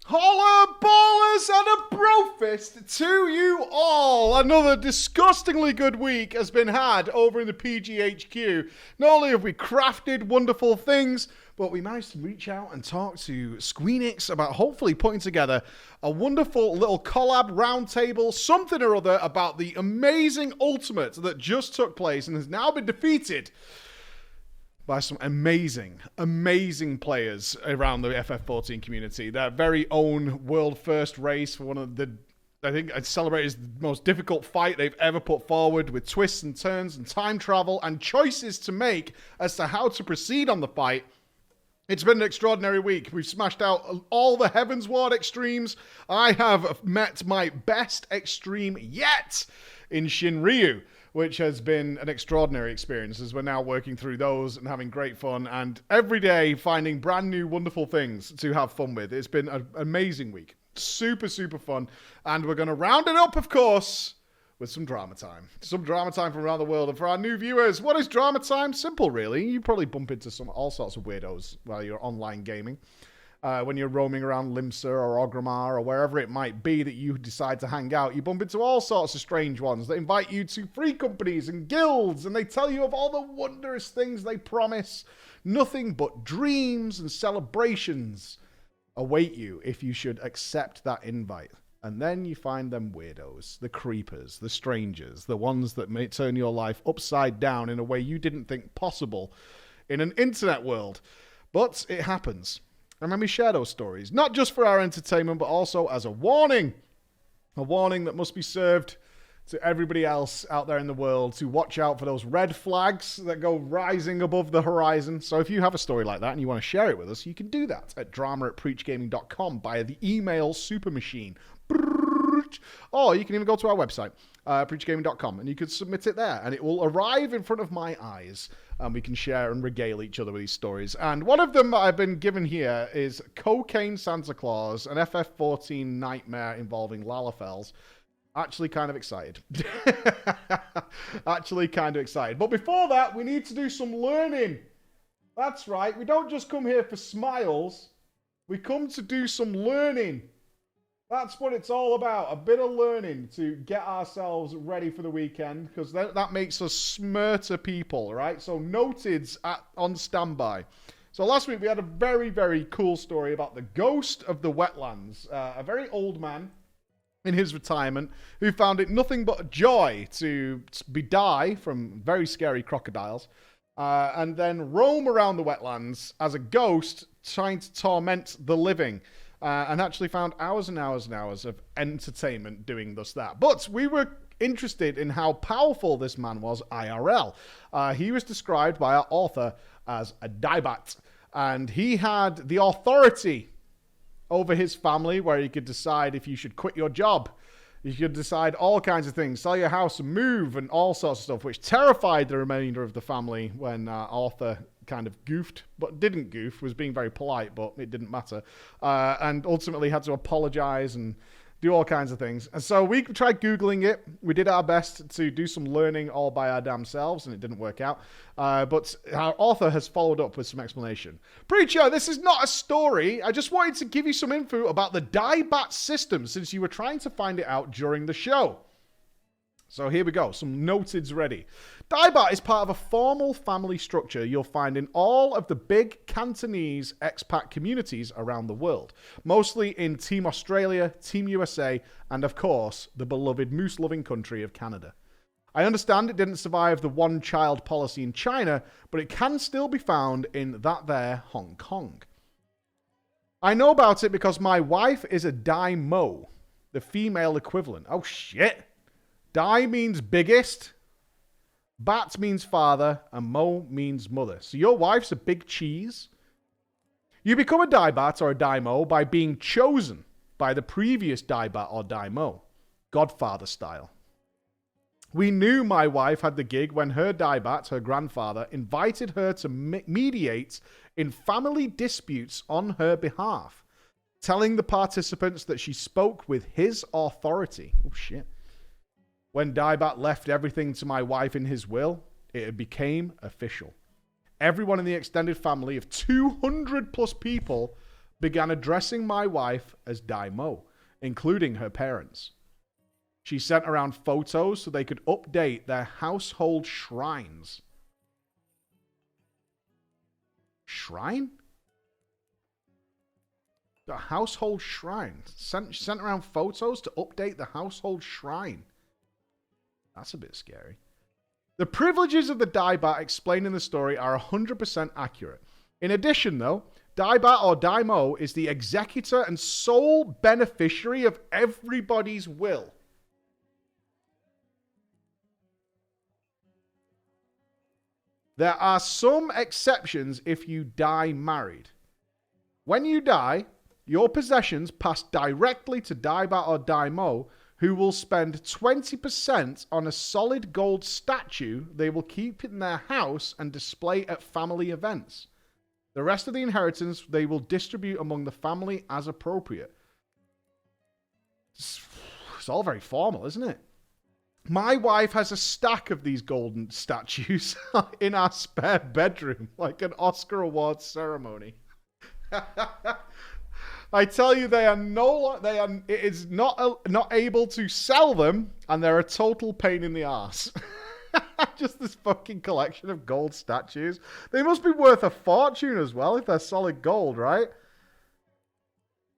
Holla ballers and a brofist to you all. Another disgustingly good week has been had over in the PGHQ. Not only have we crafted wonderful things, but we managed to reach out and talk to Squeenix about hopefully putting together a wonderful little collab roundtable, something or other about the amazing Ultimate that just took place and has now been defeated by some amazing, amazing players around the FF14 community. Their very own world first race for one of the, I think I'd celebrate as the most difficult fight they've ever put forward, with twists and turns and time travel and choices to make as to how to proceed on the fight. It's been an extraordinary week. We've smashed out all the Heaven's Ward extremes. I have met my best extreme yet in Shinryu, which has been an extraordinary experience as we're now working through those and having great fun and every day finding brand new wonderful things to have fun with. It's been an amazing week. Super, super fun. And we're going to round it up, of course, with some drama time. Some drama time from around the world. And for our new viewers, what is drama time? Simple, really. You probably bump into all sorts of weirdos while you're online gaming. When you're roaming around Limsa or Orgrimmar or wherever it might be that you decide to hang out, you bump into all sorts of strange ones that invite you to free companies and guilds, and they tell you of all the wondrous things they promise. Nothing but dreams and celebrations await you if you should accept that invite. And then you find them weirdos, the creepers, the strangers, the ones that may turn your life upside down in a way you didn't think possible in an internet world. But it happens. And let me share those stories, not just for our entertainment, but also as a warning that must be served to everybody else out there in the world to watch out for those red flags that go rising above the horizon. So if you have a story like that and you want to share it with us, you can do that at drama@preachgaming.com via the email super machine. Or you can even go to our website, preachgaming.com, and you can submit it there, and it will arrive in front of my eyes, and we can share and regale each other with these stories. And one of them that I've been given here is Cocaine Santa Claus, an FF14 nightmare involving Lalafels. Actually kind of excited. Actually kind of excited. But before that, we need to do some learning. That's right. We don't just come here for smiles. We come to do some learning. That's what it's all about. A bit of learning to get ourselves ready for the weekend, because that makes us smarter people, right? So noteds on standby. So last week we had a very, very cool story about the ghost of the wetlands. A very old man in his retirement who found it nothing but a joy to die from very scary crocodiles and then roam around the wetlands as a ghost trying to torment the living. And actually found hours and hours and hours of entertainment doing just that. But we were interested in how powerful this man was IRL. He was described by our author as a Dai-Bat, and he had the authority over his family where he could decide if you should quit your job. You could decide all kinds of things, sell your house and move and all sorts of stuff, which terrified the remainder of the family when Arthur kind of goofed, but didn't goof, was being very polite, but it didn't matter. And ultimately had to apologize and do all kinds of things. And so we tried Googling it. We did our best to do some learning all by our damn selves, and it didn't work out. But our author has followed up with some explanation. Preacher, this is not a story. I just wanted to give you some info about the Dai-Bat system, since you were trying to find it out during the show. So here we go, some noteds ready. Dai-Bat is part of a formal family structure you'll find in all of the big Cantonese expat communities around the world, mostly in Team Australia, Team USA, and of course, the beloved moose-loving country of Canada. I understand it didn't survive the one-child policy in China, but it can still be found in that there Hong Kong. I know about it because my wife is a Dai Mo, the female equivalent. Oh shit! Dai means biggest, Bat means father, and Mo means mother. So your wife's a big cheese. You become a Dai-Bat or a Dai-Mo by being chosen by the previous Dai-Bat or Dai-Mo, Godfather style. We knew my wife had the gig when her Dai-Bat, her grandfather, invited her to mediate in family disputes on her behalf, telling the participants that she spoke with his authority. Oh shit. When Dai-Bat left everything to my wife in his will, it became official. Everyone in the extended family of 200 plus people began addressing my wife as Dai-Mo, including her parents. She sent around photos so they could update their household shrines. Shrine? The household shrine. Sent around photos to update the household shrine. That's a bit scary. The privileges of the Dai-Bat explained in the story are 100% accurate. In addition, though, Dai-Bat or Dai-Mo is the executor and sole beneficiary of everybody's will. There are some exceptions if you die married. When you die, your possessions pass directly to Dai-Bat or Dai-Mo, who will spend 20% on a solid gold statue they will keep in their house and display at family events. The rest of the inheritance they will distribute among the family as appropriate. It's all very formal, isn't it? My wife has a stack of these golden statues in our spare bedroom, like an Oscar Awards ceremony. I tell you, it is not able to sell them, and they're a total pain in the arse. Just this fucking collection of gold statues. They must be worth a fortune as well if they're solid gold, right?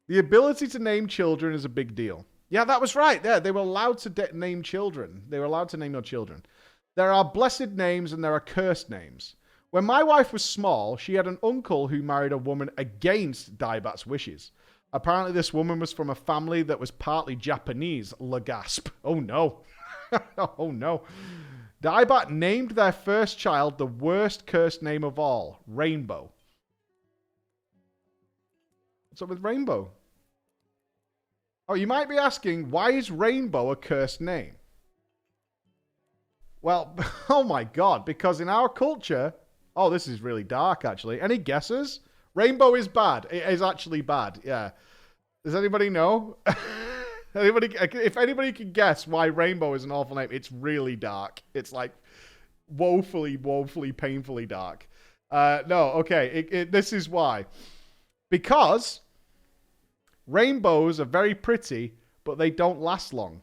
The ability to name children is a big deal. Yeah, that was right. Yeah, they were allowed to name children. They were allowed to name their children. There are blessed names and there are cursed names. When my wife was small, she had an uncle who married a woman against Dai-Bat's wishes. Apparently, this woman was from a family that was partly Japanese. Lagasp. Oh, no. Oh, no. Dai-Bat named their first child the worst cursed name of all, Rainbow. What's up with Rainbow? Oh, you might be asking, why is Rainbow a cursed name? Well, oh my God, because in our culture... Oh, this is really dark, actually. Any guesses? Rainbow is bad. It is actually bad, yeah. Does anybody know? If anybody can guess why Rainbow is an awful name, it's really dark. It's like woefully, painfully dark. No, okay. This is why. Because rainbows are very pretty, but they don't last long.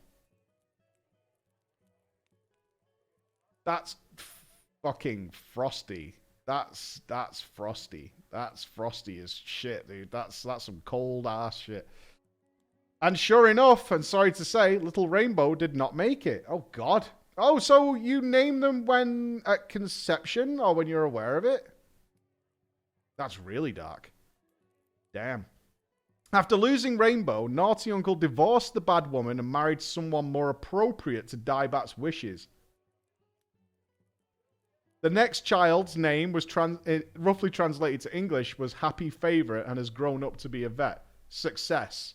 That's fucking frosty. That's frosty. That's frosty as shit, dude. That's some cold ass shit. And sure enough, and sorry to say, little Rainbow did not make it. Oh, God. Oh, so you name them when at conception or when you're aware of it? That's really dark. Damn. After losing Rainbow, Naughty Uncle divorced the bad woman and married someone more appropriate to Dai-Bat's wishes. The next child's name was roughly translated to English was Happy Favorite and has grown up to be a vet. Success.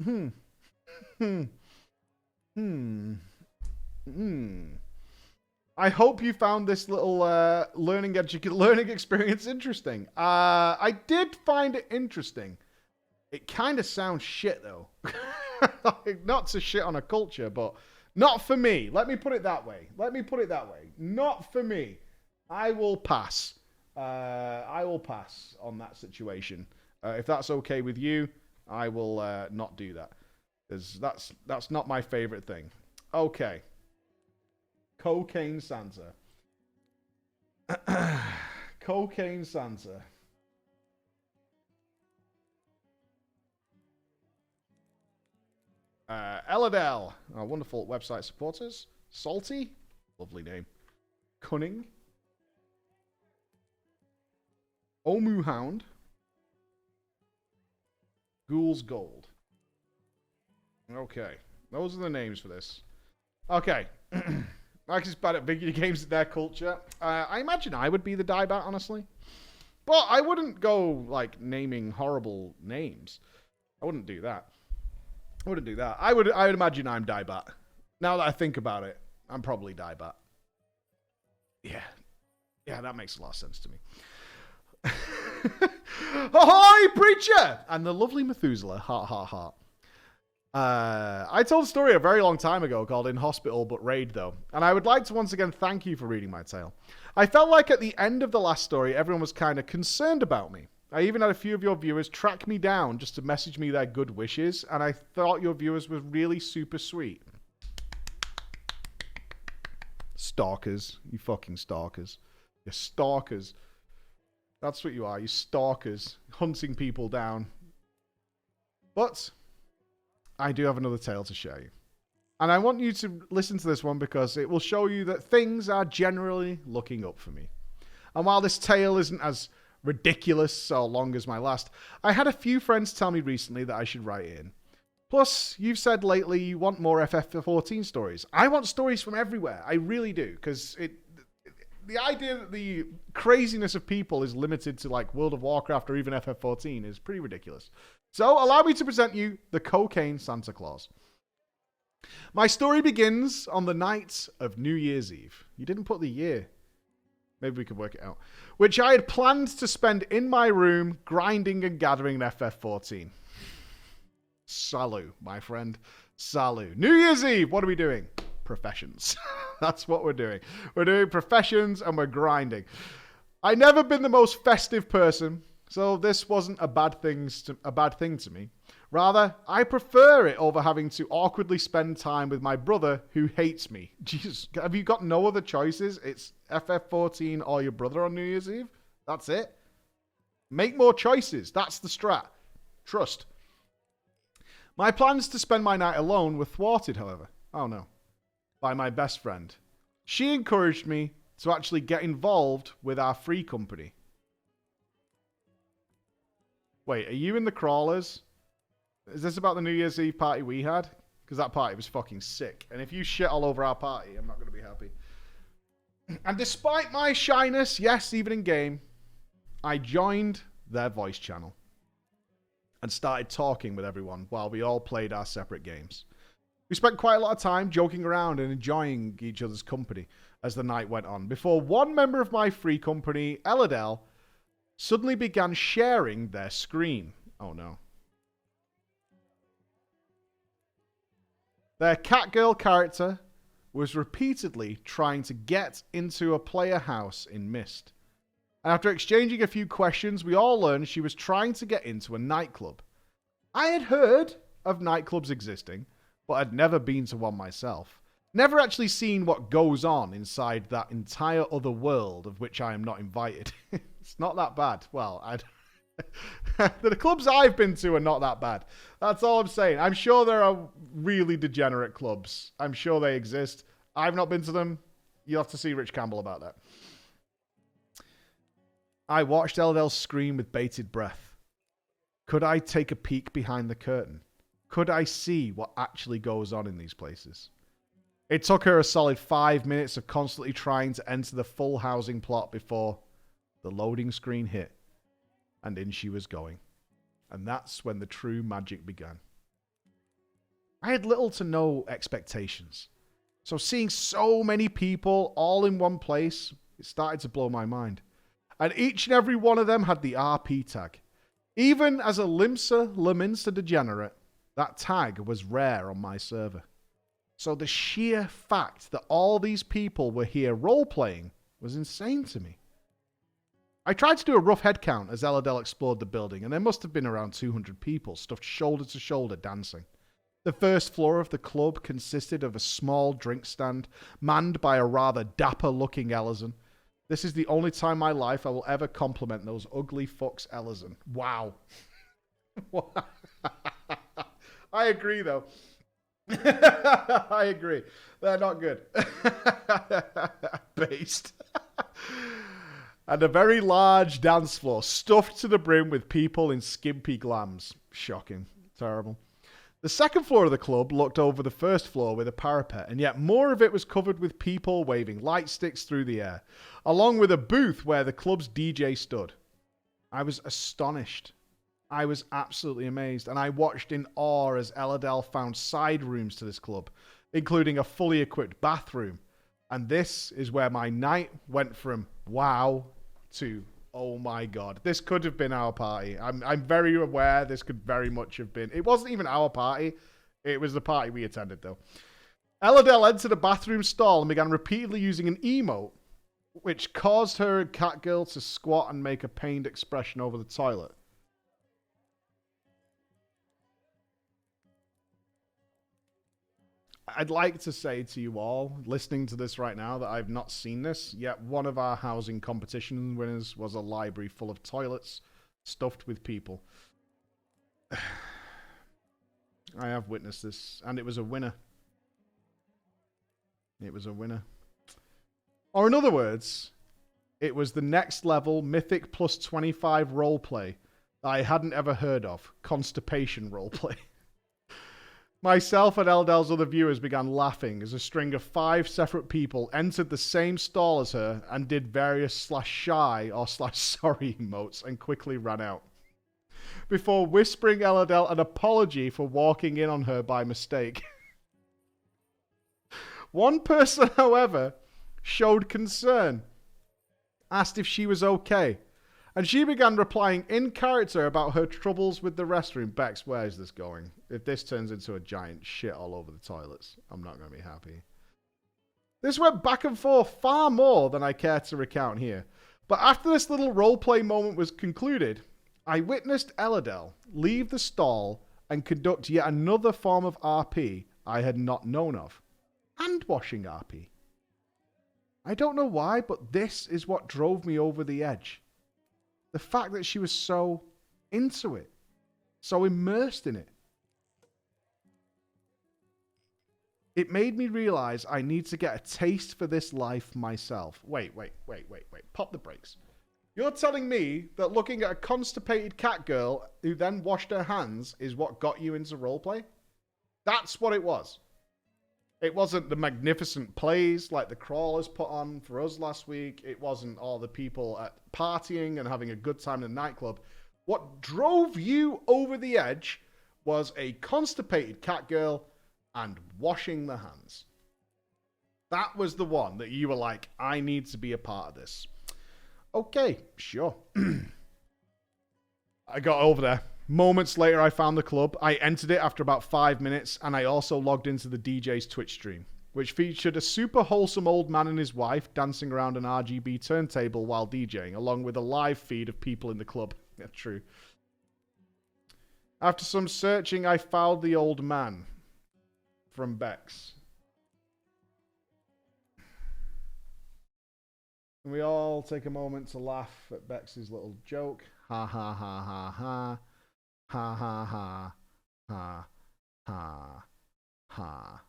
I hope you found this little learning experience interesting. I did find it interesting. It kind of sounds shit, though. Not to shit on a culture, but not for me. Let me put it that way. Not for me. I will pass. I will pass on that situation. If that's okay with you, I will not do that. Because that's not my favorite thing. Okay. Cocaine Santa. Cocaine Santa. Eladel. Our wonderful website supporters. Salty. Lovely name. Cunning. Omu Hound. Ghoul's Gold. Okay. Those are the names for this. Okay. Max is bad at video games in their culture. I imagine I would be the Dai-Bat, honestly. But I wouldn't go, like, naming horrible names. I wouldn't do that. I would imagine I'm Dai-Bat. Now that I think about it, I'm probably Dai-Bat. Yeah. Yeah, that makes a lot of sense to me. Ahoy, preacher! And the lovely Methuselah. Heart, heart, heart. I told a story a very long time ago called In Hospital But Raid, though. And I would like to once again thank you for reading my tale. I felt like at the end of the last story, everyone was kind of concerned about me. I even had a few of your viewers track me down just to message me their good wishes, and I thought your viewers were really super sweet. Stalkers. You fucking stalkers. You're stalkers. That's what you are. You stalkers. Hunting people down. But I do have another tale to share you. And I want you to listen to this one because it will show you that things are generally looking up for me. And while this tale isn't as ridiculous or long as my last, I had a few friends tell me recently that I should write in. Plus, you've said lately you want more FF14 stories. I want stories from everywhere. I really do. Because the idea that the craziness of people is limited to like World of Warcraft or even FF14 is pretty ridiculous. So allow me to present you the Cocaine Santa Claus. My story begins on the night of New Year's Eve. You didn't put the year. Maybe we could work it out. Which I had planned to spend in my room grinding and gathering an FF14. Salut, my friend. Salut. New Year's Eve. What are we doing? Professions. That's what we're doing. We're doing professions and we're grinding. I never been the most festive person, so this wasn't a bad thing to me. Rather, I prefer it over having to awkwardly spend time with my brother who hates me. Jesus, have you got no other choices? It's FF14 or your brother on New Year's Eve? That's it. Make more choices. That's the strat. Trust. My plans to spend my night alone were thwarted, however. Oh no. By my best friend. She encouraged me to actually get involved with our free company. Wait, are you in the crawlers? Is this about the New Year's Eve party we had? Because that party was fucking sick. And if you shit all over our party, I'm not going to be happy. And despite my shyness, yes, even in game, I joined their voice channel and started talking with everyone while we all played our separate games. We spent quite a lot of time joking around and enjoying each other's company as the night went on, before one member of my free company, Eladel, suddenly began sharing their screen. Oh no. Their Catgirl character was repeatedly trying to get into a player house in Mist. And after exchanging a few questions, we all learned she was trying to get into a nightclub. I had heard of nightclubs existing, but I'd never been to one myself. Never actually seen what goes on inside that entire other world of which I am not invited. It's not that bad. Well, the clubs I've been to are not that bad. That's all I'm saying. I'm sure there are really degenerate clubs. I'm sure they exist. I've not been to them. You'll have to see Rich Campbell about that. I watched Eldel scream with bated breath. Could I take a peek behind the curtain? Could I see what actually goes on in these places? It took her a solid 5 minutes of constantly trying to enter the full housing plot before the loading screen hit. And in she was going. And that's when the true magic began. I had little to no expectations. So seeing so many people all in one place, it started to blow my mind. And each and every one of them had the RP tag. Even as a Leminster degenerate, that tag was rare on my server. So the sheer fact that all these people were here role-playing was insane to me. I tried to do a rough head count as Eladel explored the building, and there must have been around 200 people stuffed shoulder to shoulder dancing. The first floor of the club consisted of a small drink stand, manned by a rather dapper-looking Ellison. This is the only time in my life I will ever compliment those ugly fucks Ellison. Wow. I agree, though. I agree. They're not good. Based. And a very large dance floor, stuffed to the brim with people in skimpy glams. Shocking. Terrible. The second floor of the club looked over the first floor with a parapet, and yet more of it was covered with people waving light sticks through the air, along with a booth where the club's DJ stood. I was astonished. I was absolutely amazed, and I watched in awe as Eladel found side rooms to this club, including a fully equipped bathroom. And this is where my night went from wow to oh my god. This could have been our party. I'm very aware this could very much have been. It wasn't even our party. It was the party we attended, though. Eladel entered a bathroom stall and began repeatedly using an emote which caused her and Catgirl to squat and make a pained expression over the toilet. I'd like to say to you all, listening to this right now, that I've not seen this, yet one of our housing competition winners was a library full of toilets stuffed with people. I have witnessed this, and it was a winner. It was a winner. Or in other words, it was the next level Mythic plus 25 roleplay that I hadn't ever heard of. Constipation roleplay. Myself and Eldel's other viewers began laughing as a string of 5 separate people entered the same stall as her and did various /shy or /sorry emotes and quickly ran out. Before whispering Eldel an apology for walking in on her by mistake. One person, however, showed concern, asked if she was okay, and she began replying in character about her troubles with the restroom. Bex, where is this going? If this turns into a giant shit all over the toilets, I'm not going to be happy. This went back and forth far more than I care to recount here. But after this little roleplay moment was concluded, I witnessed Eladel leave the stall and conduct yet another form of RP I had not known of. Hand-washing RP. I don't know why, but this is what drove me over the edge. The fact that she was so into it. So immersed in it. It made me realize I need to get a taste for this life myself. Wait. Pop the brakes. You're telling me that looking at a constipated cat girl who then washed her hands is what got you into roleplay? That's what it was. It wasn't the magnificent plays like the Crawlers put on for us last week. It wasn't all the people at partying and having a good time in the nightclub. What drove you over the edge was a constipated cat girl and washing the hands. That was the one that you were like, I need to be a part of this. Okay, sure. I got over there. Moments later, I found the club. I entered it after about 5 minutes, and I also logged into the DJ's Twitch stream, which featured a super wholesome old man and his wife dancing around an RGB turntable while DJing, along with a live feed of people in the club. Yeah, true. After some searching, I found the old man from Bex. Can we all take a moment to laugh at Bex's little joke? Ha ha ha ha ha. Ha ha ha. Ha ha ha.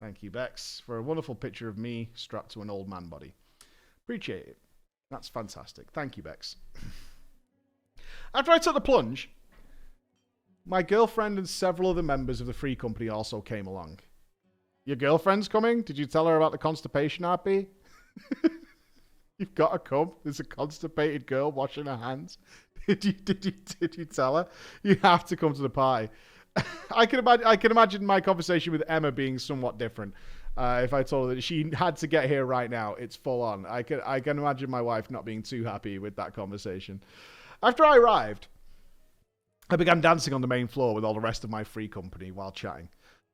Thank you, Bex, for a wonderful picture of me strapped to an old man body. Appreciate it. That's fantastic. Thank you, Bex. After I took the plunge, my girlfriend and several other members of the free company also came along. Your girlfriend's coming? Did you tell her about the constipation RP? You've got to come. There's a constipated girl washing her hands. Did you tell her? You have to come to the party. I can imagine my conversation with Emma being somewhat different. If I told her that she had to get here right now, it's full on. I can imagine my wife not being too happy with that conversation. After I arrived, I began dancing on the main floor with all the rest of my free company while chatting.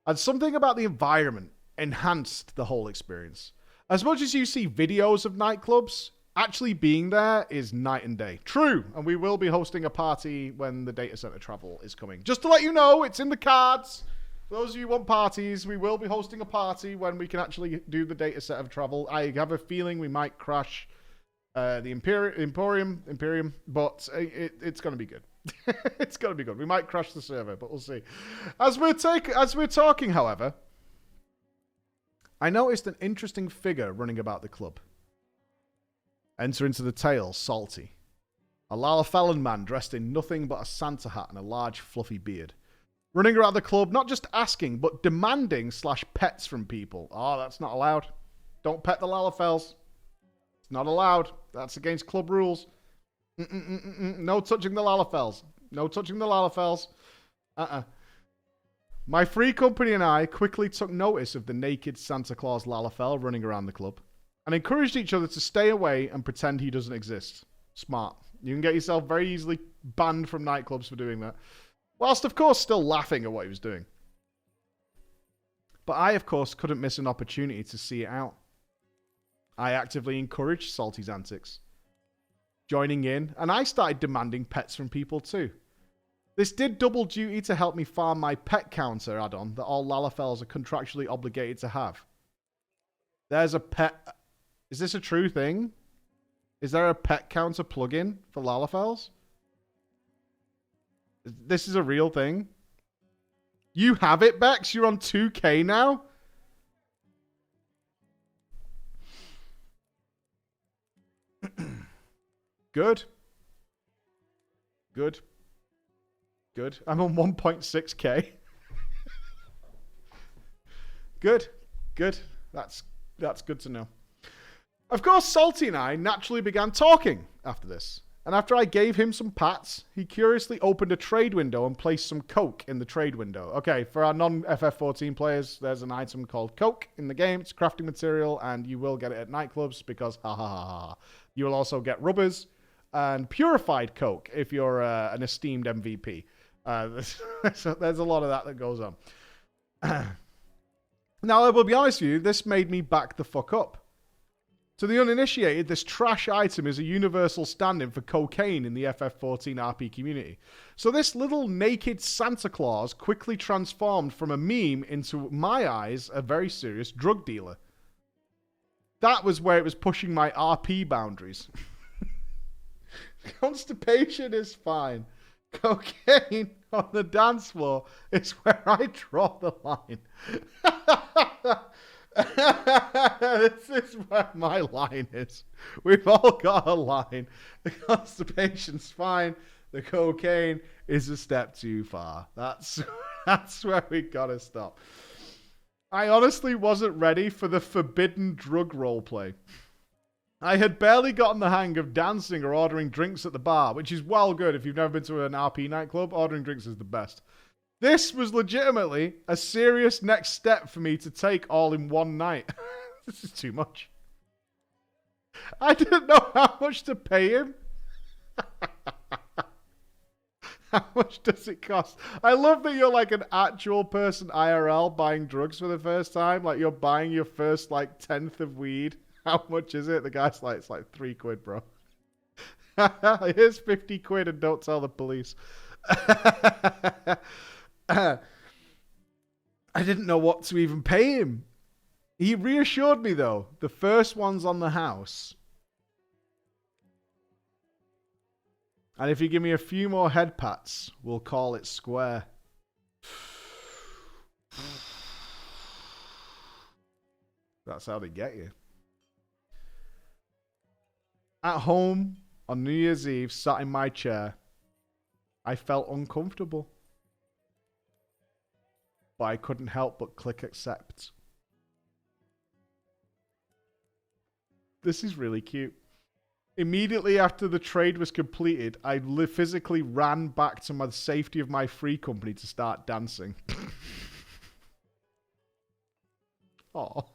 And something about the environment enhanced the whole experience. As much as you see videos of nightclubs, actually being there is night and day. True, and we will be hosting a party when the data center travel is coming. Just to let you know, it's in the cards. For those of you who want parties, we will be hosting a party when we can actually do the data center travel. I have a feeling we might crash the Imperium, but it's going to be good. It's going to be good. We might crash the server, but we'll see. As we're talking, however, I noticed an interesting figure running about the club. Enter into the tale, Salty. A Lalafellan man dressed in nothing but a Santa hat and a large fluffy beard. Running around the club, not just asking, but demanding /pets from people. Oh, that's not allowed. Don't pet the Lalafels. It's not allowed. That's against club rules. No touching the Lalafels. No touching the Lalafels. My free company and I quickly took notice of the naked Santa Claus Lalafell running around the club and encouraged each other to stay away and pretend he doesn't exist. Smart. You can get yourself very easily banned from nightclubs for doing that. Whilst, of course, still laughing at what he was doing. But I, of course, couldn't miss an opportunity to see it out. I actively encouraged Salty's antics, joining in, and I started demanding pets from people too. This did double duty to help me farm my pet counter add-on that all Lalafels are contractually obligated to have. There's a pet... Is this a true thing? Is there a pet counter plugin for Lalafels? This is a real thing? You have it, Bex? You're on 2K now? Good. Good. Good. I'm on 1.6k. Good. Good. That's good to know. Of course, Salty and I naturally began talking after this. And after I gave him some pats, he curiously opened a trade window and placed some coke in the trade window. Okay, for our non-FF14 players, there's an item called coke in the game. It's crafting material, and you will get it at nightclubs because, ha ha ha ha. You will also get rubbers and purified coke if you're an esteemed MVP. There's a lot of that goes on. Now, I will be honest with you, this made me back the fuck up. To the uninitiated, this trash item is a universal stand-in for cocaine in the FF14 RP community. So this little naked Santa Claus quickly transformed from a meme into, my eyes, a very serious drug dealer. That was where it was pushing my RP boundaries. Constipation is fine. Cocaine on the dance floor is where I draw the line. This is where my line is. We've all got a line. The constipation's fine. The cocaine is a step too far. That's where we gotta stop. I honestly wasn't ready for the forbidden drug roleplay. I had barely gotten the hang of dancing or ordering drinks at the bar, which is well good if you've never been to an RP nightclub. Ordering drinks is the best. This was legitimately a serious next step for me to take all in one night. This is too much. I didn't know how much to pay him. How much does it cost? I love that you're like an actual person IRL buying drugs for the first time. Like you're buying your first like 10th of weed. How much is it? The guy's like, it's like £3, bro. Here's 50 quid and don't tell the police. I didn't know what to even pay him. He reassured me though. The first one's on the house. And if you give me a few more head pats, we'll call it square. That's how they get you. At home on New Year's Eve, sat in my chair, I felt uncomfortable. But I couldn't help but click accept. This is really cute. Immediately after the trade was completed, I physically ran back to the safety of my free company to start dancing. Oh,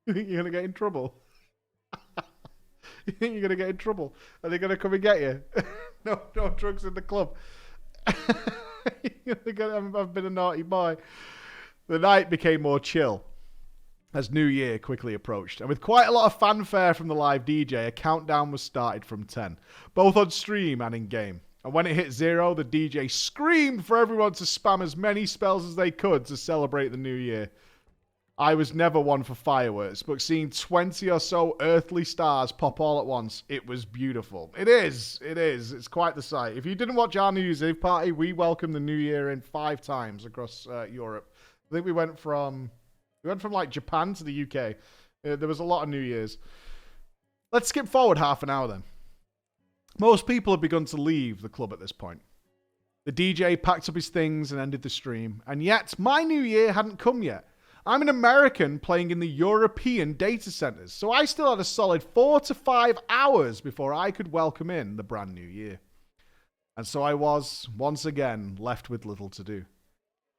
you think you're going to get in trouble? You think you're going to get in trouble? Are they going to come and get you? No drugs in the club. I've been a naughty boy. The night became more chill as New Year quickly approached. And with quite a lot of fanfare from the live DJ, a countdown was started from 10, both on stream and in-game. And when it hit 0, the DJ screamed for everyone to spam as many spells as they could to celebrate the new year. I was never one for fireworks, but seeing 20 or so earthly stars pop all at once, it was beautiful. It is. It's quite the sight. If you didn't watch our New Year's Eve party, we welcomed the new year in 5 times across Europe. I think we went from like Japan to the UK. There was a lot of New Year's. Let's skip forward half an hour then. Most people had begun to leave the club at this point. The DJ packed up his things and ended the stream. And yet, my new year hadn't come yet. I'm an American playing in the European data centers, so I still had a solid 4 to 5 hours before I could welcome in the brand new year. And so I was, once again, left with little to do.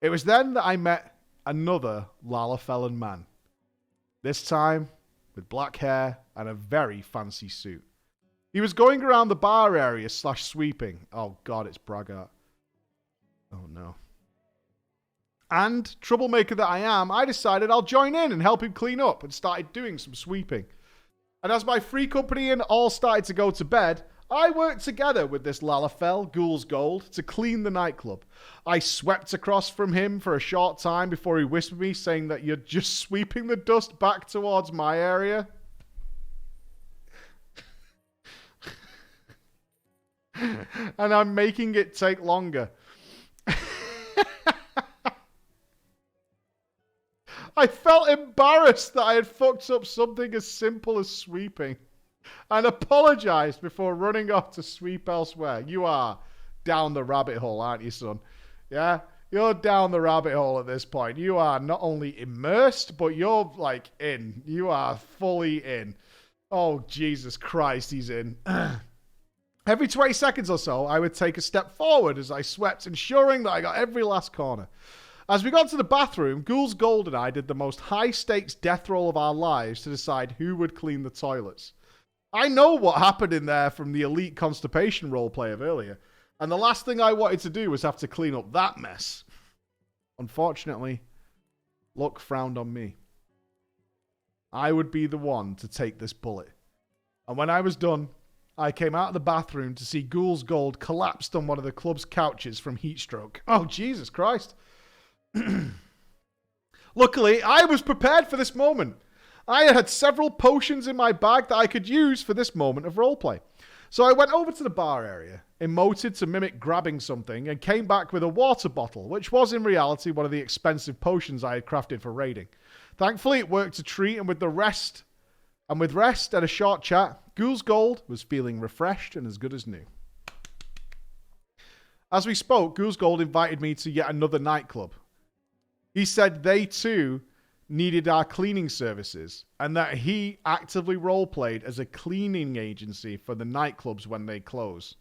It was then that I met another Lalafellan man. This time, with black hair and a very fancy suit. He was going around the bar area / sweeping. Oh god, it's Braggart. Oh no. And, troublemaker that I am, I decided I'll join in and help him clean up and started doing some sweeping. And as my free company and all started to go to bed, I worked together with this Lalafell, Ghoul's Gold, to clean the nightclub. I swept across from him for a short time before he whispered me, saying that you're just sweeping the dust back towards my area. And I'm making it take longer. I felt embarrassed that I had fucked up something as simple as sweeping, and apologized before running off to sweep elsewhere. You are down the rabbit hole, aren't you, son? Yeah? You're down the rabbit hole at this point. You are not only immersed, but you're like in. You are fully in. Oh, Jesus Christ, he's in. Every 20 seconds or so, I would take a step forward as I swept, ensuring that I got every last corner. As we got to the bathroom, Ghoul's Gold and I did the most high-stakes death roll of our lives to decide who would clean the toilets. I know what happened in there from the elite constipation roleplay of earlier, and the last thing I wanted to do was have to clean up that mess. Unfortunately, luck frowned on me. I would be the one to take this bullet. And when I was done, I came out of the bathroom to see Ghoul's Gold collapsed on one of the club's couches from heat stroke. Oh, Jesus Christ. Luckily, I was prepared for this moment. I had several potions in my bag that I could use for this moment of roleplay. So I went over to the bar area, emoted to mimic grabbing something, and came back with a water bottle, which was in reality one of the expensive potions I had crafted for raiding. Thankfully, it worked a treat, and with rest and a short chat, Ghoul's Gold was feeling refreshed and as good as new. As we spoke, Ghoul's Gold invited me to yet another nightclub. He said they too needed our cleaning services and that he actively roleplayed as a cleaning agency for the nightclubs when they close.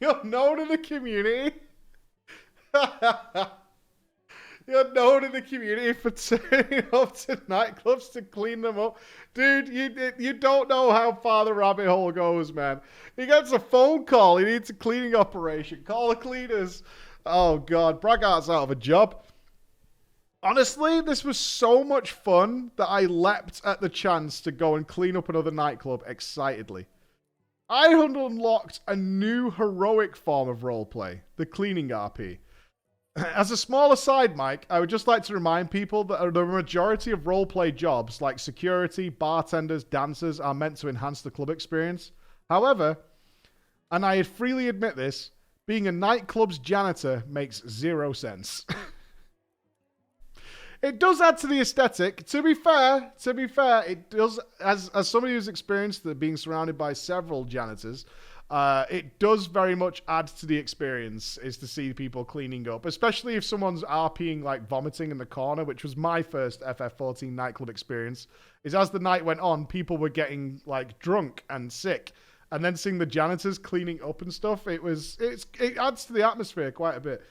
You're known in the community. You're known in the community for turning up to nightclubs to clean them up. Dude, you don't know how far the rabbit hole goes, man. He gets a phone call. He needs a cleaning operation. Call the cleaners. Oh, God. Braggart's out of a job. Honestly, this was so much fun that I leapt at the chance to go and clean up another nightclub excitedly. I had unlocked a new heroic form of roleplay, the cleaning RP. As a small aside, Mike, I would just like to remind people that the majority of roleplay jobs, like security, bartenders, dancers, are meant to enhance the club experience. However, and I freely admit this, being a nightclub's janitor makes zero sense. It does add to the aesthetic. To be fair, it does, as somebody who's experienced being surrounded by several janitors, it does very much add to the experience is to see people cleaning up, especially if someone's RPing like vomiting in the corner, which was my first FF14 nightclub experience, is as the night went on, people were getting like drunk and sick, and then seeing the janitors cleaning up and stuff, it adds to the atmosphere quite a bit.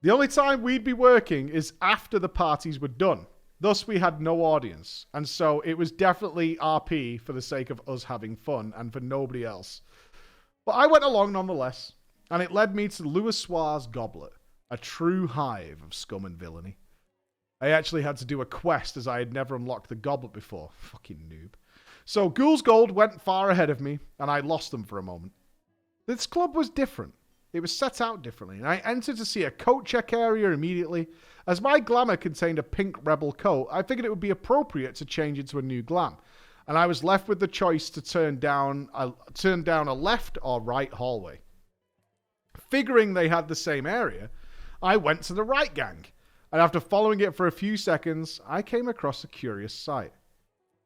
The only time we'd be working is after the parties were done. Thus, we had no audience, and so it was definitely RP for the sake of us having fun and for nobody else. But I went along nonetheless, and it led me to Louis Soir's Goblet, a true hive of scum and villainy. I actually had to do a quest as I had never unlocked the goblet before. Fucking noob. So Ghoul's Gold went far ahead of me, and I lost them for a moment. This club was different. It was set out differently, and I entered to see a coat check area immediately. As my glamour contained a pink rebel coat, I figured it would be appropriate to change into a new glam, and I was left with the choice to turn down a left or right hallway. Figuring they had the same area, I went to the right gang, and after following it for a few seconds, I came across a curious sight.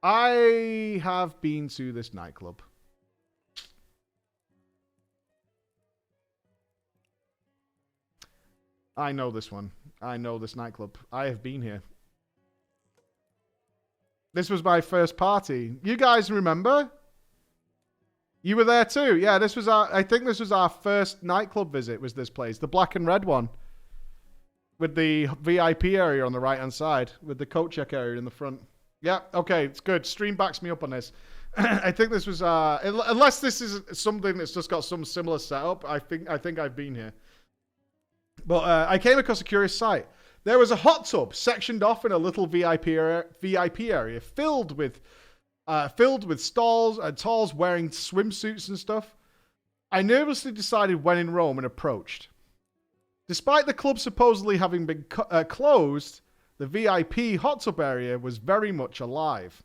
I have been to this nightclub. I know this one. I know this nightclub. I have been here. This was my first party. You guys remember? You were there too. Yeah, I think this was our first nightclub visit, was this place. The black and red one. With the VIP area on the right-hand side. With the coat check area in the front. Yeah, okay, it's good. Stream backs me up on this. I think this was, unless this is something that's just got some similar setup, I think I've been here. But I came across a curious sight. There was a hot tub sectioned off in a little VIP area filled with stalls and talls wearing swimsuits and stuff. I nervously decided when in Rome and approached. Despite the club supposedly having been closed, the VIP hot tub area was very much alive.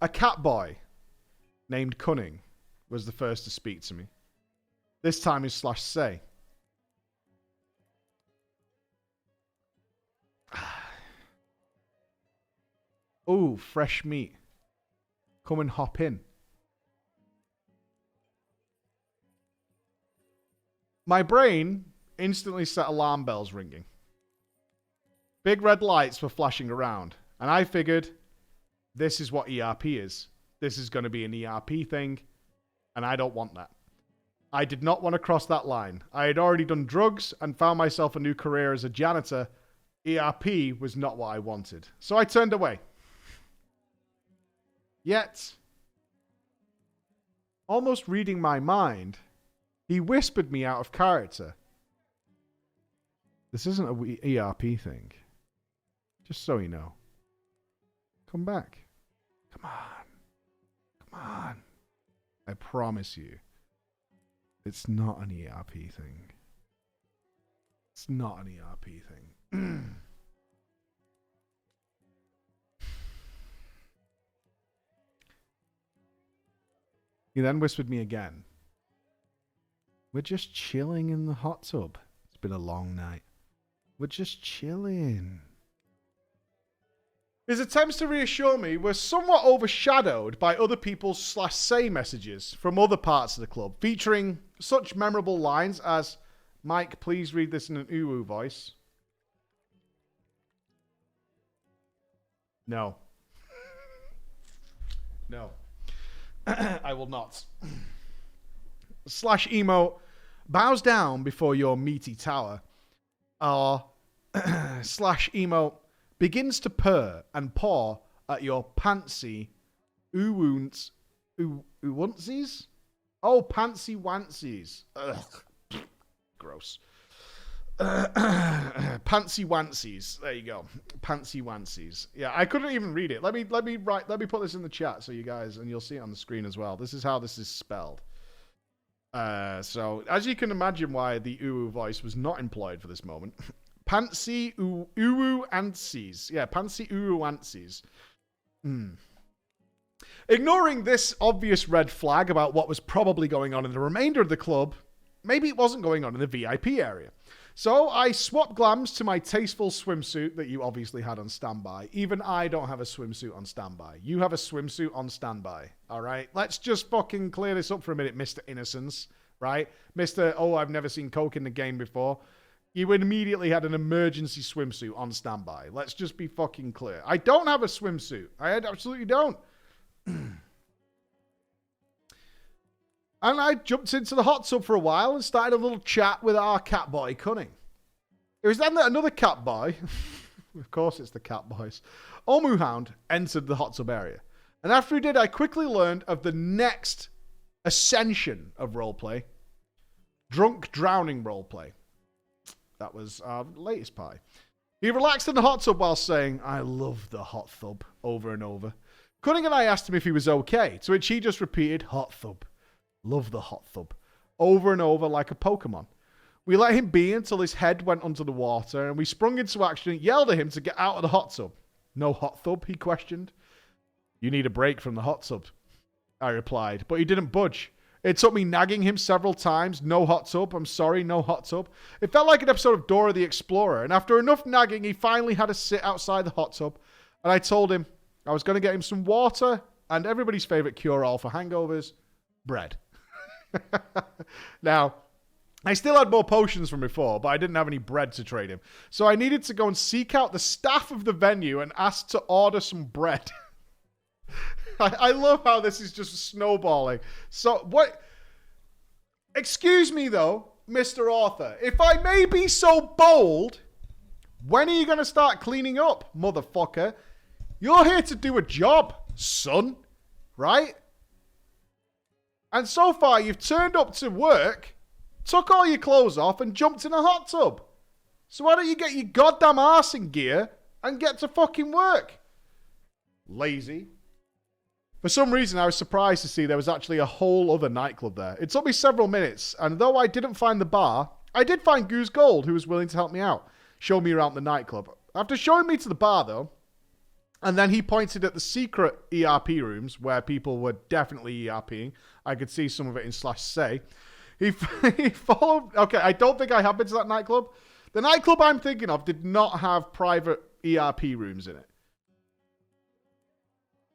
A cat boy named Cunning was the first to speak to me. This time is /say. Ooh, fresh meat. Come and hop in. My brain instantly set alarm bells ringing. Big red lights were flashing around, and I figured, this is what ERP is. This is going to be an ERP thing, and I don't want that. I did not want to cross that line. I had already done drugs and found myself a new career as a janitor. ERP was not what I wanted, so I turned away. Yet, almost reading my mind, he whispered me out of character. This isn't an ERP thing. Just so you know. Come back. Come on. Come on. I promise you. It's not an ERP thing. It's not an ERP thing. He then whispered me again. We're just chilling in the hot tub. It's been a long night. We're just chilling. His attempts to reassure me were somewhat overshadowed by other people's /say messages from other parts of the club, featuring such memorable lines as, Mike, please read this in an uwu voice. No. No. I will not. /emo, bows down before your meaty tower. Or /emo, begins to purr and paw at your pantsy uwuntsies? Oh, pantsy wantsies. Ugh. Gross. Pantsy wantsies. There you go. Pantsy wantsies. Yeah, I couldn't even read it. Let me put this in the chat so you guys, and you'll see it on the screen as well. This is how this is spelled. So, as you can imagine why the uwu voice was not employed for this moment. Pantsy uwu antsies. Yeah, pantsy uwu antsies. Ignoring this obvious red flag about what was probably going on in the remainder of the club, maybe it wasn't going on in the VIP area. So I swapped glams to my tasteful swimsuit that you obviously had on standby. Even I don't have a swimsuit on standby. You have a swimsuit on standby. All right? Let's just fucking clear this up for a minute, Mr. Innocence. Right? Mr. Oh, I've never seen Coke in the game before. You immediately had an emergency swimsuit on standby. Let's just be fucking clear. I don't have a swimsuit. I absolutely don't. And I jumped into the hot tub for a while and started a little chat with our cat boy, Cunning. It was then that another cat boy, of course it's the cat boys, Omuhound, entered the hot tub area. And after he did, I quickly learned of the next ascension of roleplay. Drunk drowning roleplay. That was our latest pie. He relaxed in the hot tub while saying, I love the hot tub, over and over. Cunning and I asked him if he was okay, to which he just repeated, hot tub. Love the hot tub. Over and over like a Pokemon. We let him be until his head went under the water, and we sprung into action and yelled at him to get out of the hot tub. No hot tub, he questioned. You need a break from the hot tub, I replied, but he didn't budge. It took me nagging him several times. No hot tub, I'm sorry, no hot tub. It felt like an episode of Dora the Explorer, and after enough nagging, he finally had to sit outside the hot tub, and I told him I was going to get him some water and everybody's favorite cure-all for hangovers, bread. Now, I still had more potions from before, but I didn't have any bread to trade him. So I needed to go and seek out the staff of the venue and ask to order some bread. I love how this is just snowballing. So, what? Excuse me, though, Mr. Author. If I may be so bold, when are you going to start cleaning up, motherfucker? You're here to do a job, son. Right? And so far, you've turned up to work took all your clothes off and jumped in a hot tub. So why don't you get your goddamn arse in gear and get to fucking work? Lazy. For some reason, I was surprised to see there was actually a whole other nightclub there. It took me several minutes, and though I didn't find the bar, I did find Goose Gold, who was willing to help me out, show me around the nightclub. After showing me to the bar, though, and then he pointed at the secret ERP rooms where people were definitely ERPing. I could see some of it in /say. He followed... Okay, I don't think I have been to that nightclub. The nightclub I'm thinking of did not have private ERP rooms in it.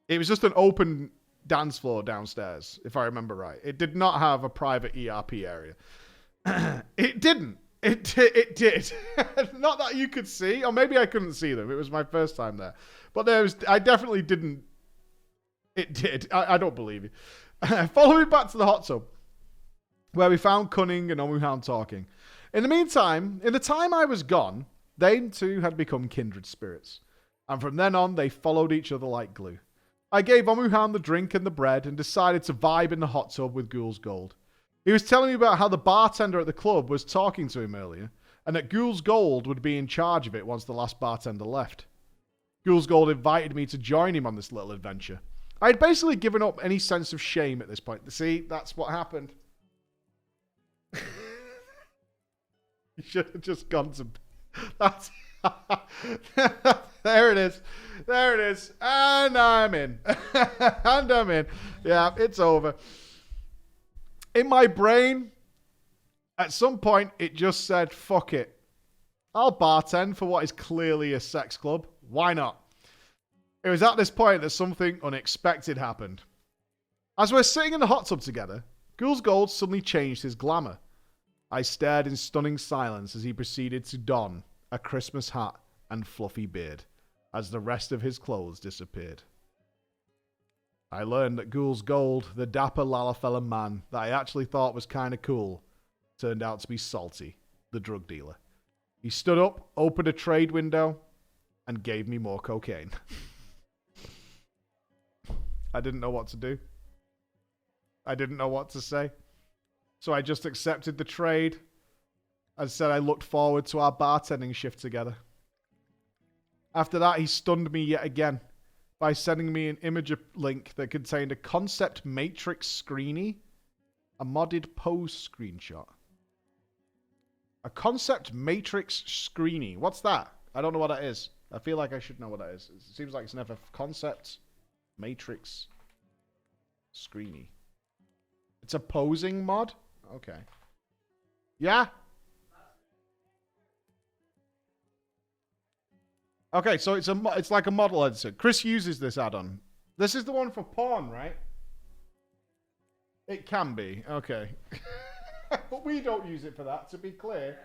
It was just an open dance floor downstairs, if I remember right. It did not have a private ERP area. It didn't. It did. Not that you could see, or maybe I couldn't see them. It was my first time there. But I definitely didn't. It did. I don't believe you. Follow me back to the hot tub, where we found Cunning and Omuhan talking. In the meantime, in the time I was gone, they too had become kindred spirits. And from then on, they followed each other like glue. I gave Omuhan the drink and the bread and decided to vibe in the hot tub with Ghoul's Gold. He was telling me about how the bartender at the club was talking to him earlier, and that Ghoul's Gold would be in charge of it once the last bartender left. Ghoul's Gold invited me to join him on this little adventure. I had basically given up any sense of shame at this point. See, that's what happened. You should have just gone to... That's... There it is. There it is. And I'm in. And I'm in. Yeah, it's over. In my brain, at some point, it just said, fuck it. I'll bartend for what is clearly a sex club. Why not? It was at this point that something unexpected happened. As we're sitting in the hot tub together, Ghoul's Gold suddenly changed his glamour. I stared in stunning silence as he proceeded to don a Christmas hat and fluffy beard as the rest of his clothes disappeared. I learned that Ghoul's Gold, the dapper Lalafella man that I actually thought was kind of cool, turned out to be Salty, the drug dealer. He stood up, opened a trade window, and gave me more cocaine. I didn't know what to do. I didn't know what to say. So I just accepted the trade and said I looked forward to our bartending shift together. After that, he stunned me yet again by sending me an image link that contained a concept matrix screeny, a modded pose screenshot. A concept matrix screeny. What's that? I don't know what that is. I feel like I should know what that is. It seems like it's never concept matrix screeny. It's a posing mod? Okay. Yeah? Okay, so it's like a model editor. Chris uses this add-on. This is the one for porn, right? It can be. Okay. But we don't use it for that, to be clear.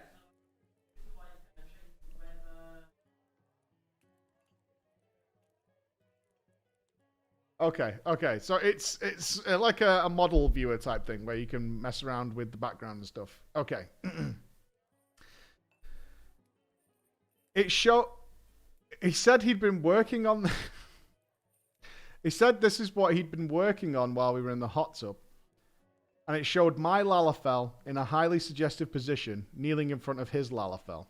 Okay. So it's like a model viewer type thing where you can mess around with the background and stuff. Okay. He said he'd been working on... He said this is what he'd been working on while we were in the hot tub. And it showed my Lalafell in a highly suggestive position, kneeling in front of his Lalafell.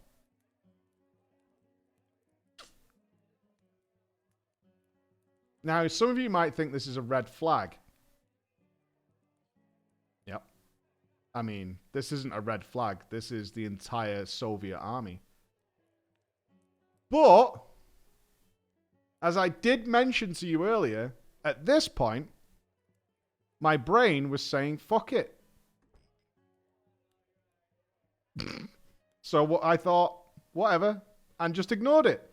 Now, some of you might think this is a red flag. Yep. I mean, this isn't a red flag. This is the entire Soviet army. But, as I did mention to you earlier, at this point, my brain was saying, fuck it. So I thought, whatever, and just ignored it.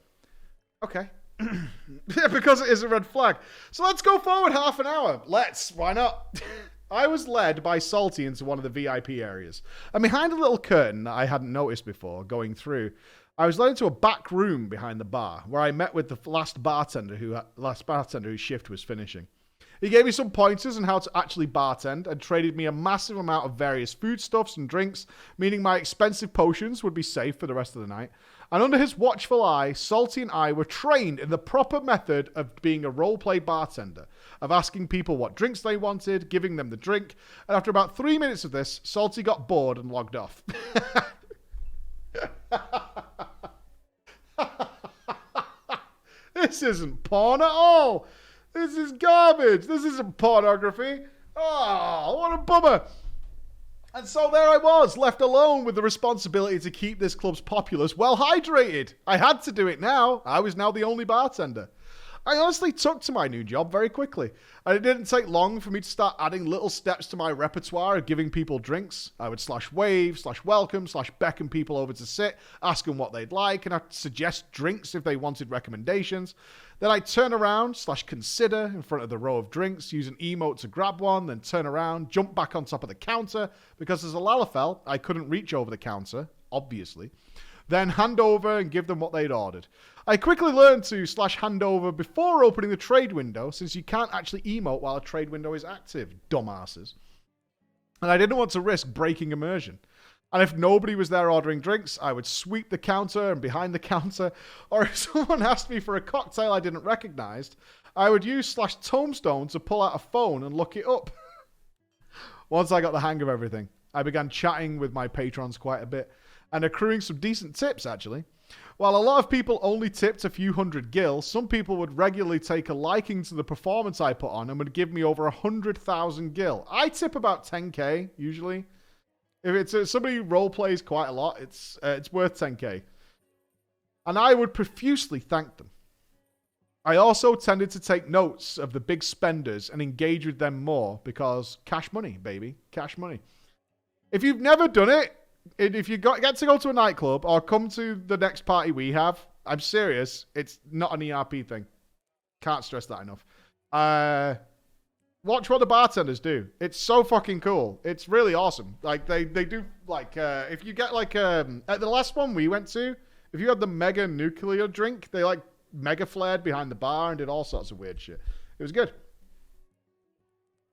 Okay. Yeah, because it is a red flag. So let's go forward half an hour. Why not? I was led by Salty into one of the VIP areas. And behind a little curtain that I hadn't noticed before going through, I was led into a back room behind the bar where I met with the last bartender whose shift was finishing. He gave me some pointers on how to actually bartend and traded me a massive amount of various foodstuffs and drinks, meaning my expensive potions would be safe for the rest of the night. And under his watchful eye, Salty and I were trained in the proper method of being a roleplay bartender, of asking people what drinks they wanted, giving them the drink, and after about 3 minutes of this, Salty got bored and logged off. This isn't porn at all. This is garbage. This isn't pornography. Oh, what a bummer. And so there I was, left alone with the responsibility to keep this club's populace well hydrated. I had to do it now. I was now the only bartender. I honestly took to my new job very quickly, and it didn't take long for me to start adding little steps to my repertoire of giving people drinks. I would /wave, /welcome, /beckon people over to sit, ask them what they'd like, and I'd suggest drinks if they wanted recommendations. Then I'd turn around /consider in front of the row of drinks, use an emote to grab one, then turn around, jump back on top of the counter, because as a Lalafell, I couldn't reach over the counter, obviously. Then hand over and give them what they'd ordered. I quickly learned to /hand over before opening the trade window, since you can't actually emote while a trade window is active, dumbasses. And I didn't want to risk breaking immersion. And if nobody was there ordering drinks, I would sweep the counter and behind the counter, or if someone asked me for a cocktail I didn't recognize, I would use /tombstone to pull out a phone and look it up. Once I got the hang of everything, I began chatting with my patrons quite a bit, and accruing some decent tips, actually. While a lot of people only tipped a few hundred gil, some people would regularly take a liking to the performance I put on and would give me over 100,000 gil. I tip about 10k, usually. If it's somebody who role plays quite a lot, it's worth 10k. And I would profusely thank them. I also tended to take notes of the big spenders and engage with them more because cash money, baby. Cash money. If you've never done it, if you get to go to a nightclub or come to the next party we have, I'm serious, it's not an ERP thing. Can't stress that enough. Watch what the bartenders do. It's so fucking cool. It's really awesome. Like they do like if you get like at the last one we went to, if you had the mega nuclear drink, they like mega flared behind the bar and did all sorts of weird shit. It was good.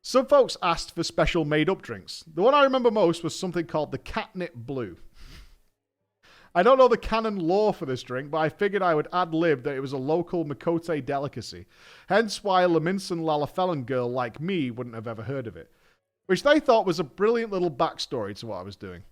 Some folks asked for special made-up drinks. The one I remember most was something called the Catnip Blue. I don't know the canon lore for this drink, but I figured I would ad-lib that it was a local Makote delicacy. Hence why a Leminson Lalafellan girl like me wouldn't have ever heard of it. Which they thought was a brilliant little backstory to what I was doing.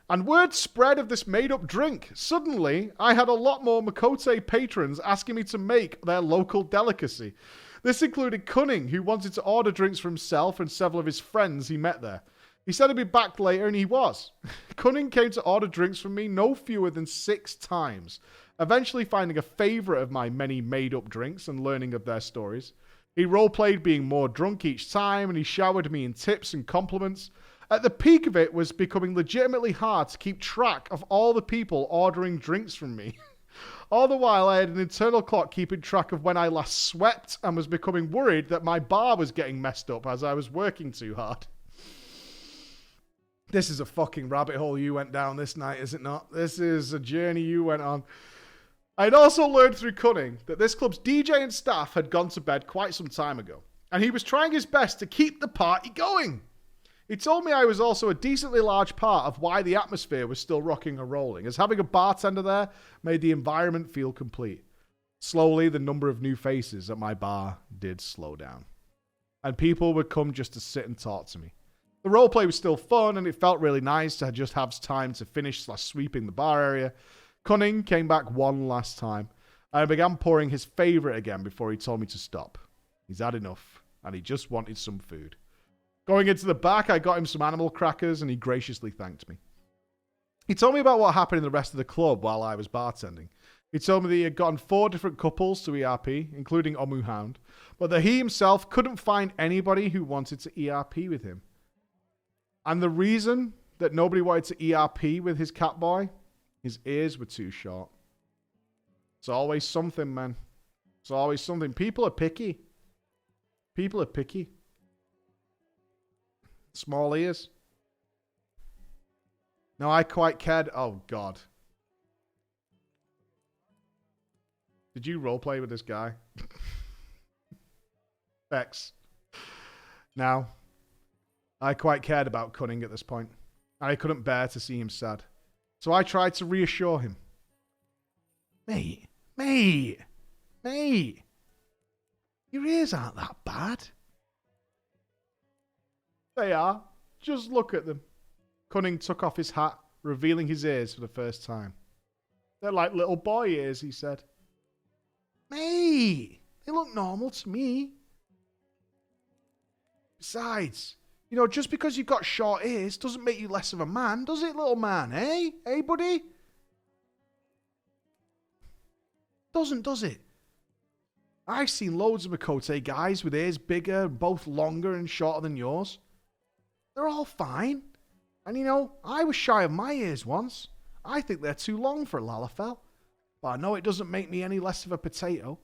And word spread of this made-up drink. Suddenly, I had a lot more Makote patrons asking me to make their local delicacy. This included Cunning, who wanted to order drinks for himself and several of his friends he met there. He said he'd be back later, and he was. Cunning came to order drinks from me no fewer than 6 times, eventually finding a favourite of my many made-up drinks and learning of their stories. He roleplayed being more drunk each time, and he showered me in tips and compliments. At the peak of it was becoming legitimately hard to keep track of all the people ordering drinks from me. All the while, I had an internal clock keeping track of when I last swept and was becoming worried that my bar was getting messed up as I was working too hard. This is a fucking rabbit hole you went down this night, is it not? This is a journey you went on. I had also learned through Cunning that this club's DJ and staff had gone to bed quite some time ago, and he was trying his best to keep the party going. He told me I was also a decently large part of why the atmosphere was still rocking and rolling, as having a bartender there made the environment feel complete. Slowly, the number of new faces at my bar did slow down, and people would come just to sit and talk to me. The roleplay was still fun, and it felt really nice to just have time to finish/sweeping the bar area. Cunning came back one last time, and I began pouring his favourite again before he told me to stop. He's had enough, and he just wanted some food. Going into the back, I got him some animal crackers, and he graciously thanked me. He told me about what happened in the rest of the club while I was bartending. He told me that he had gotten 4 different couples to ERP, including Omu Hound, but that he himself couldn't find anybody who wanted to ERP with him. And the reason that nobody wanted to ERP with his cat boy, his ears were too short. It's always something, man. It's always something. People are picky. People are picky. Small ears. No, I quite cared. Oh, God. Did you roleplay with this guy? X. Now, I quite cared about Cunning at this point. I couldn't bear to see him sad. So I tried to reassure him. Mate. Your ears aren't that bad. They are. Just look at them. Cunning took off his hat, revealing his ears for the first time. They're like little boy ears, he said. Mate, they look normal to me. Besides, just because you've got short ears doesn't make you less of a man, does it, little man, eh? Hey, buddy? Doesn't, does it? I've seen loads of Makote guys with ears bigger, both longer and shorter than yours. They're all fine. And I was shy of my ears once. I think they're too long for a Lalafell. But I know it doesn't make me any less of a potato.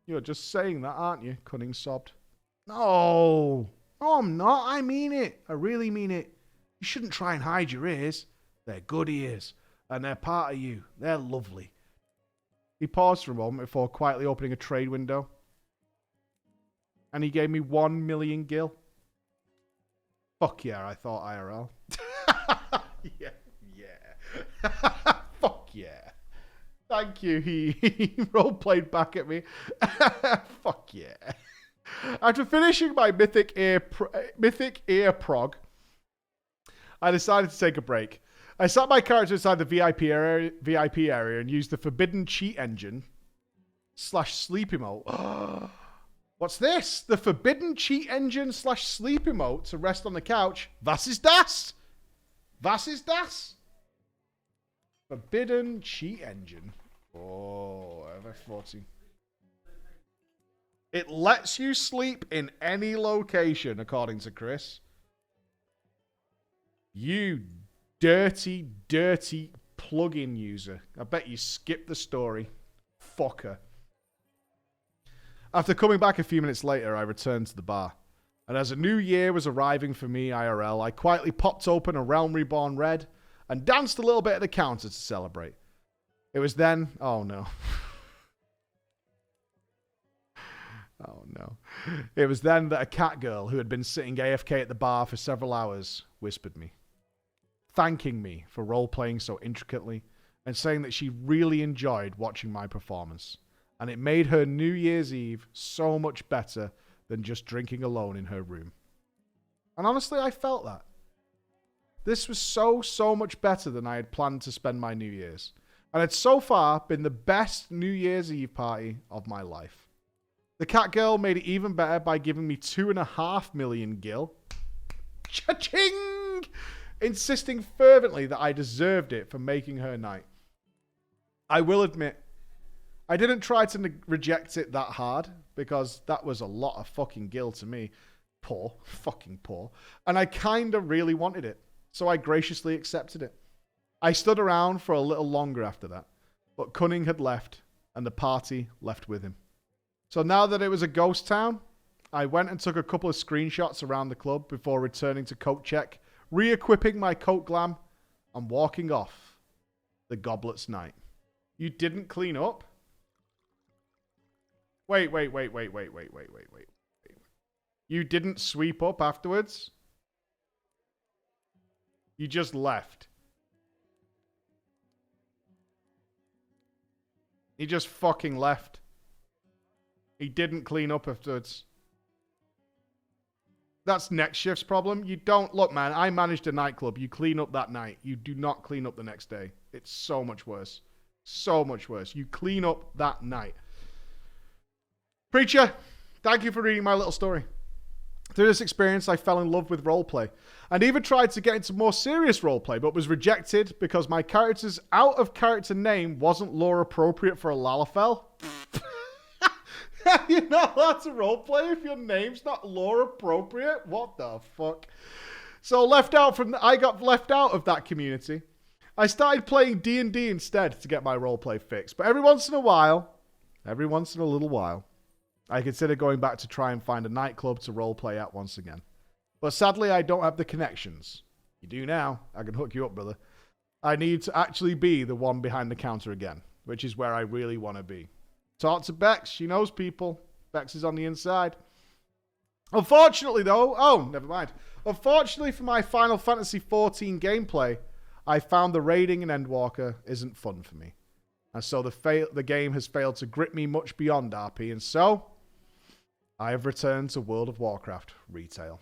You're just saying that, aren't you? Cunning sobbed. No, I'm not. I mean it. I really mean it. You shouldn't try and hide your ears. They're good ears. And they're part of you. They're lovely. He paused for a moment before quietly opening a trade window. And he gave me 1 million gil. Fuck yeah, I thought IRL. Yeah. Fuck yeah. Thank you. He role-played back at me. Fuck yeah. After finishing my Mythic Ear Prog, I decided to take a break. I sat my character inside the VIP area and used the forbidden cheat engine / sleep emote. What's this? The forbidden cheat engine / sleep emote to rest on the couch. Was ist das? Was ist das? Forbidden cheat engine. Oh, FF14. It lets you sleep in any location, according to Chris. You dirty plugin user. I bet you skipped the story. Fucker. After coming back a few minutes later, I returned to the bar. And as a new year was arriving for me, IRL, I quietly popped open a Realm Reborn Red and danced a little bit at the counter to celebrate. It was then... Oh, no. Oh, no. It was then that a cat girl who had been sitting AFK at the bar for several hours whispered me, thanking me for role-playing so intricately and saying that she really enjoyed watching my performance. And it made her New Year's Eve so much better than just drinking alone in her room. And honestly, I felt that. This was so much better than I had planned to spend my New Year's. And it's so far been the best New Year's Eve party of my life. The cat girl made it even better by giving me 2.5 million gil. Cha-ching! Insisting fervently that I deserved it for making her night. I will admit, I didn't try to reject it that hard, because that was a lot of fucking gil to me. Poor. Fucking poor. And I kinda really wanted it, so I graciously accepted it. I stood around for a little longer after that, but Cunning had left, and the party left with him. So now that it was a ghost town, I went and took a couple of screenshots around the club before returning to coat check, re-equipping my coat glam, and walking off the Goblet's night. You didn't clean up? Wait. You didn't sweep up afterwards? You just left. He just fucking left. He didn't clean up afterwards. That's next shift's problem. You don't... Look, man, I managed a nightclub. You clean up that night. You do not clean up the next day. It's so much worse. So much worse. You clean up that night. Preacher, thank you for reading my little story. Through this experience, I fell in love with roleplay. And even tried to get into more serious roleplay, but was rejected because my character's out-of-character name wasn't lore appropriate for a Lalafell. You're not allowed to roleplay if your name's not lore appropriate? What the fuck? So I got left out of that community. I started playing D&D instead to get my roleplay fixed. But every once in a little while, I consider going back to try and find a nightclub to roleplay at once again. But sadly, I don't have the connections. You do now. I can hook you up, brother. I need to actually be the one behind the counter again, which is where I really want to be. Talk to Bex. She knows people. Bex is on the inside. Unfortunately, though... Oh, never mind. Unfortunately for my Final Fantasy XIV gameplay, I found the raiding in Endwalker isn't fun for me. And so the game has failed to grip me much beyond RP, and so I have returned to World of Warcraft retail.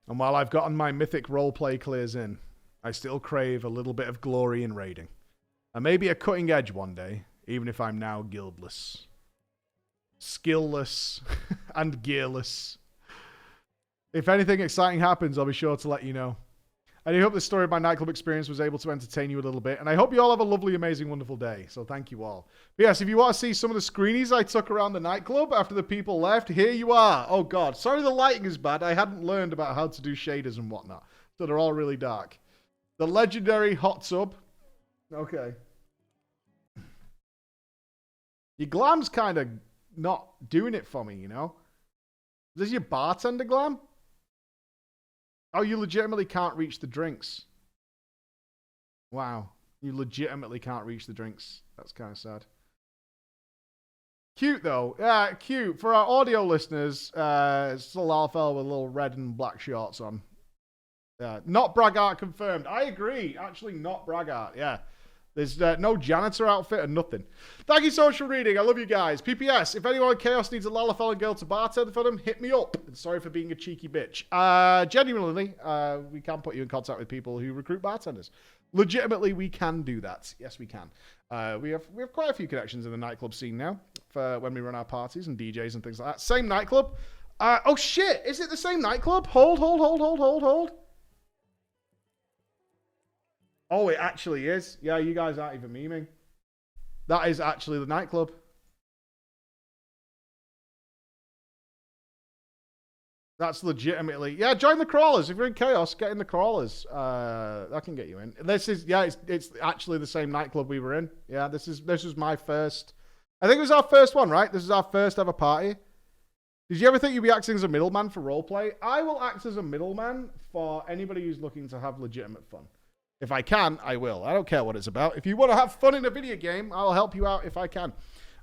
And while I've gotten my mythic roleplay clears in, I still crave a little bit of glory in raiding. And maybe a cutting edge one day, even if I'm now guildless, skillless, and gearless. If anything exciting happens, I'll be sure to let you know. And I hope this story of my nightclub experience was able to entertain you a little bit. And I hope you all have a lovely, amazing, wonderful day. So thank you all. But yes, if you want to see some of the screenies I took around the nightclub after the people left, here you are. Oh, God. Sorry the lighting is bad. I hadn't learned about how to do shaders and whatnot. So they're all really dark. The legendary hot tub. Okay. Your glam's kind of not doing it for me, you know? Is this your bartender glam? Oh, you legitimately can't reach the drinks. Wow. You legitimately can't reach the drinks. That's kind of sad. Cute, though. Yeah, cute. For our audio listeners, it's a little fella with little red and black shorts on. Not Braggart confirmed. I agree. Actually, not Braggart. Yeah. There's no janitor outfit or nothing. Thank you so much for reading. I love you guys. PPS, if anyone in Chaos needs a Lalafell girl to bartend for them, hit me up. And sorry for being a cheeky bitch. Genuinely, we can put you in contact with people who recruit bartenders. Legitimately, we can do that. Yes, we can. We have quite a few connections in the nightclub scene now for when we run our parties and DJs and things like that. Same nightclub. Oh, shit. Is it the same nightclub? Hold. Oh, it actually is. Yeah, you guys aren't even memeing. That is actually the nightclub. That's legitimately... Yeah, join the crawlers. If you're in Chaos, get in the crawlers. That can get you in. This is... Yeah, it's actually the same nightclub we were in. Yeah, this was my first... I think it was our first one, right? This is our first ever party. Did you ever think you'd be acting as a middleman for roleplay? I will act as a middleman for anybody who's looking to have legitimate fun. If I can, I will. I don't care what it's about. If you want to have fun in a video game, I'll help you out if I can.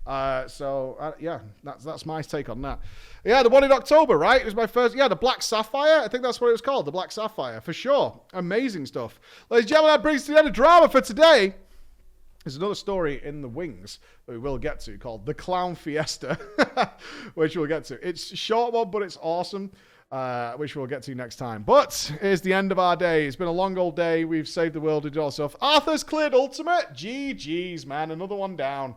Yeah, that's my take on that. Yeah, the one in October, right? It was my first. Yeah, the Black Sapphire. I think that's what it was called, the Black Sapphire, for sure. Amazing stuff. Ladies and gentlemen, that brings to the end of drama for today. There's another story in the wings that we will get to called The Clown Fiesta, which we'll get to. It's a short one, but it's awesome. Which we'll get to next time. But here's the end of our day. It's been a long old day. We've saved the world. We did all stuff. Arthur's cleared Ultimate. GG's, man. Another one down.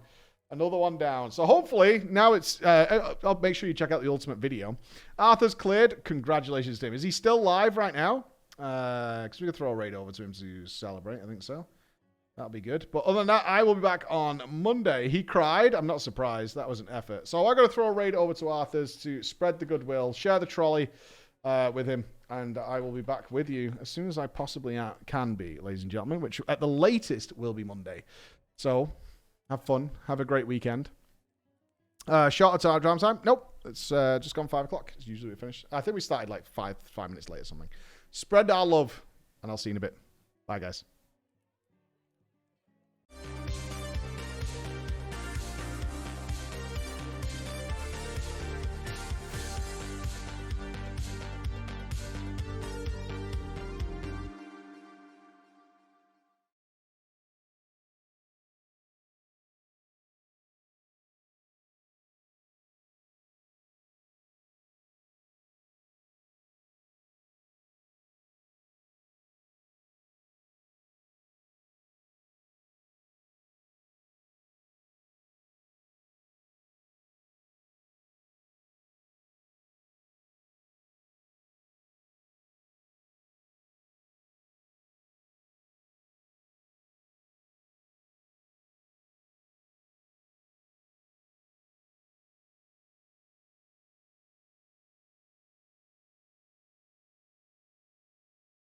So hopefully, now it's... I'll make sure you check out the Ultimate video. Arthur's cleared. Congratulations to him. Is he still live right now? Because we could throw a raid over to him to celebrate. I think so. That'll be good. But other than that, I will be back on Monday. He cried. I'm not surprised. That was an effort. So I'm going to throw a raid over to Arthur's to spread the goodwill, share the trolley with him, and I will be back with you as soon as I possibly can be, ladies and gentlemen, which at the latest will be Monday. So have fun. Have a great weekend. Shorter drama time? Nope. It's just gone 5 o'clock. It's usually we finish. I think we started like 5 minutes late or something. Spread our love, and I'll see you in a bit. Bye, guys.